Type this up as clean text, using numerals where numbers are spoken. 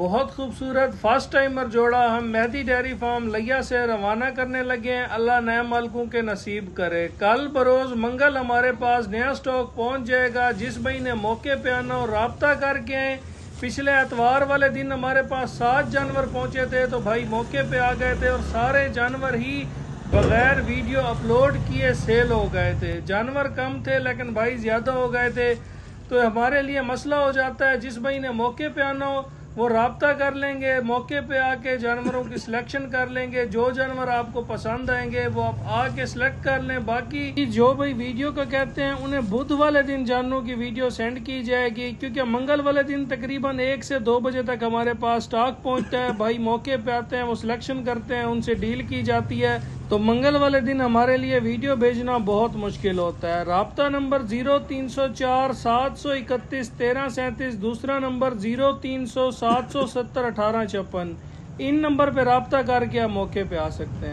बहुत खूबसूरत first timer जोड़ा हम मेहदी डेयरी फार्म लिया से रवाना करने लगे हैं। अल्लाह नए मालिकों के नसीब करे। कल बरोज मंगल हमारे पास नया स्टॉक पहुंच जाएगा। जिस भाई ने मौके पे आना हो रब्ता करके आए। पिछले एतवार वाले दिन हमारे पास 7 जानवर पहुंचे थे, तो भाई मौके पे आ गए थे और सारे जानवर ही बगैर वीडियो अपलोड किए सेल हो गए थे। जानवर कम थे लेकिन भाई ज़्यादा हो गए थे, तो हमारे लिए मसला हो जाता है। जिस भाई ने मौके पे आना हो वो रब्ता कर लेंगे, मौके पे आके जानवरों की सिलेक्शन कर लेंगे। जो जानवर आपको पसंद आएंगे वो आप आके सिलेक्ट कर लें। बाकी जो भाई वीडियो का कहते हैं उन्हें बुध वाले दिन जानवरों की वीडियो सेंड की जाएगी, क्योंकि मंगल वाले दिन तकरीबन 1 से 2 बजे तक हमारे पास स्टॉक पहुंचता है। भाई मौके पे आते हैं, वो सिलेक्शन करते हैं, उनसे डील की जाती है। तो मंगल वाले दिन हमारे लिए वीडियो भेजना बहुत मुश्किल होता है। राब्ता नंबर 0304 731 1337, दूसरा नंबर 0300 770 1856। इन नंबर पे राब्ता करके आप मौके पे आ सकते हैं।